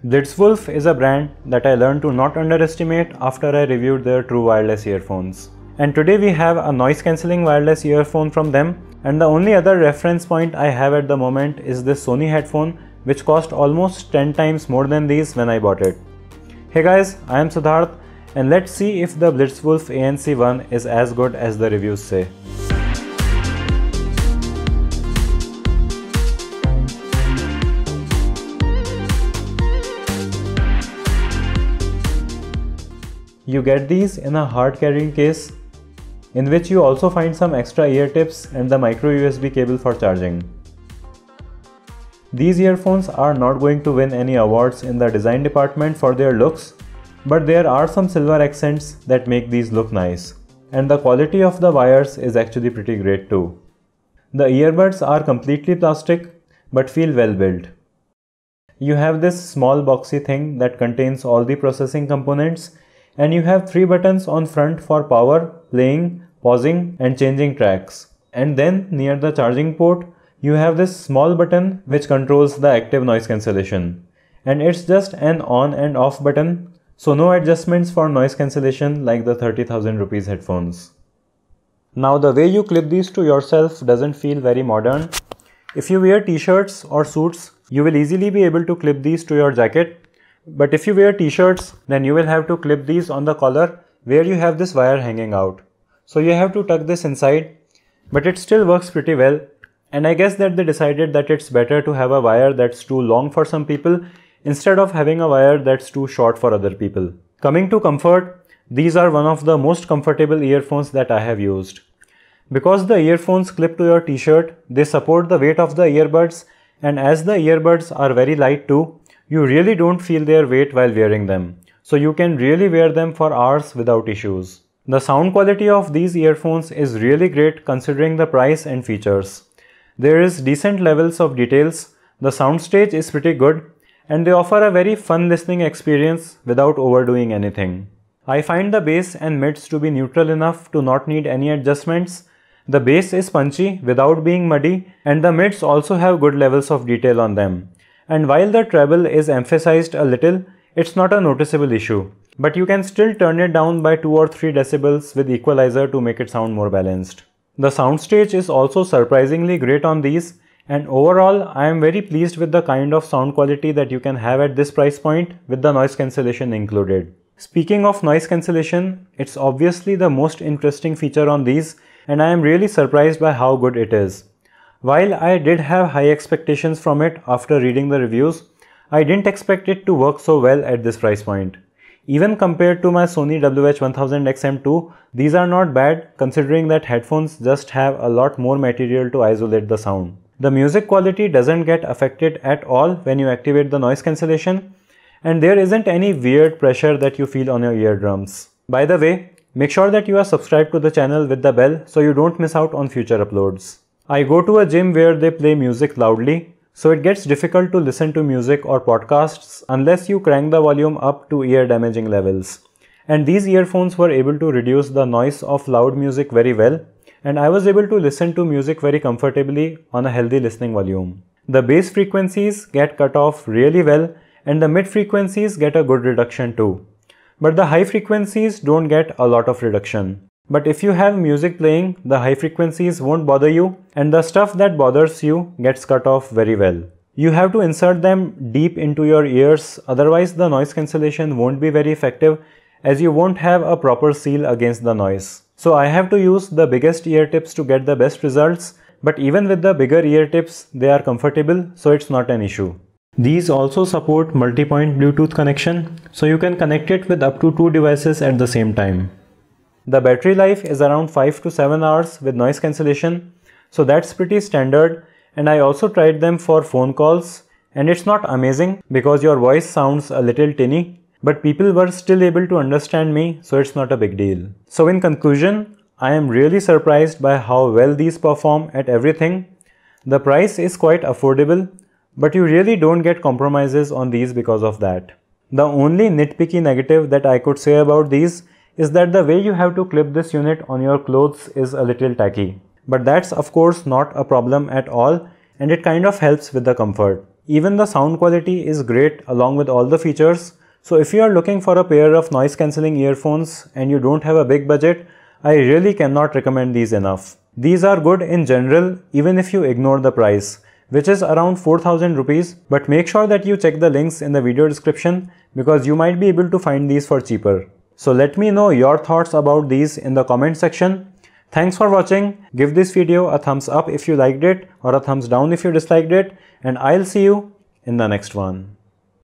Blitzwolf is a brand that I learned to not underestimate after I reviewed their true wireless earphones. And today we have a noise cancelling wireless earphone from them, and the only other reference point I have at the moment is this Sony headphone, which cost almost 10 times more than these when I bought it. Hey guys, I am Siddharth, and let's see if the Blitzwolf ANC1 is as good as the reviews say. You get these in a hard carrying case, in which you also find some extra ear tips and the micro USB cable for charging. These earphones are not going to win any awards in the design department for their looks, but there are some silver accents that make these look nice. And the quality of the wires is actually pretty great too. The earbuds are completely plastic but feel well built. You have this small boxy thing that contains all the processing components, and you have 3 buttons on front for power, playing, pausing and changing tracks. And then near the charging port, you have this small button which controls the active noise cancellation. And it's just an on and off button, so no adjustments for noise cancellation like the 30,000 rupees headphones. Now the way you clip these to yourself doesn't feel very modern. If you wear t-shirts or suits, you will easily be able to clip these to your jacket. But if you wear t-shirts, then you will have to clip these on the collar where you have this wire hanging out. So you have to tuck this inside, but it still works pretty well. And I guess that they decided that it's better to have a wire that's too long for some people instead of having a wire that's too short for other people. Coming to comfort, these are one of the most comfortable earphones that I have used. Because the earphones clip to your t-shirt, they support the weight of the earbuds, and as the earbuds are very light too, you really don't feel their weight while wearing them. So you can really wear them for hours without issues. The sound quality of these earphones is really great considering the price and features. There is decent levels of details, the soundstage is pretty good, and they offer a very fun listening experience without overdoing anything. I find the bass and mids to be neutral enough to not need any adjustments. The bass is punchy without being muddy, and the mids also have good levels of detail on them. And while the treble is emphasized a little, it's not a noticeable issue. But you can still turn it down by 2 or 3 decibels with equalizer to make it sound more balanced. The soundstage is also surprisingly great on these, and overall I am very pleased with the kind of sound quality that you can have at this price point with the noise cancellation included. Speaking of noise cancellation, it's obviously the most interesting feature on these, and I am really surprised by how good it is. While I did have high expectations from it after reading the reviews, I didn't expect it to work so well at this price point. Even compared to my Sony WH-1000XM2, these are not bad considering that headphones just have a lot more material to isolate the sound. The music quality doesn't get affected at all when you activate the noise cancellation, and there isn't any weird pressure that you feel on your eardrums. By the way, make sure that you are subscribed to the channel with the bell so you don't miss out on future uploads. I go to a gym where they play music loudly, so it gets difficult to listen to music or podcasts unless you crank the volume up to ear damaging levels. And these earphones were able to reduce the noise of loud music very well, and I was able to listen to music very comfortably on a healthy listening volume. The bass frequencies get cut off really well, and the mid frequencies get a good reduction too. But the high frequencies don't get a lot of reduction. But if you have music playing, the high frequencies won't bother you, and the stuff that bothers you gets cut off very well. You have to insert them deep into your ears, otherwise the noise cancellation won't be very effective as you won't have a proper seal against the noise. So I have to use the biggest ear tips to get the best results, but even with the bigger ear tips, they are comfortable, so it's not an issue. These also support multi-point Bluetooth connection, so you can connect it with up to 2 devices at the same time. The battery life is around 5 to 7 hours with noise cancellation, so that's pretty standard, and I also tried them for phone calls, and it's not amazing because your voice sounds a little tinny, but people were still able to understand me, so it's not a big deal. So in conclusion, I am really surprised by how well these perform at everything. The price is quite affordable, but you really don't get compromises on these because of that. The only nitpicky negative that I could say about these is that the way you have to clip this unit on your clothes is a little tacky. But that's of course not a problem at all, and it kind of helps with the comfort. Even the sound quality is great along with all the features. So if you are looking for a pair of noise cancelling earphones and you don't have a big budget, I really cannot recommend these enough. These are good in general even if you ignore the price, which is around 4000 rupees, but make sure that you check the links in the video description because you might be able to find these for cheaper. So let me know your thoughts about these in the comment section. Thanks for watching. Give this video a thumbs up if you liked it or a thumbs down if you disliked it, and I'll see you in the next one.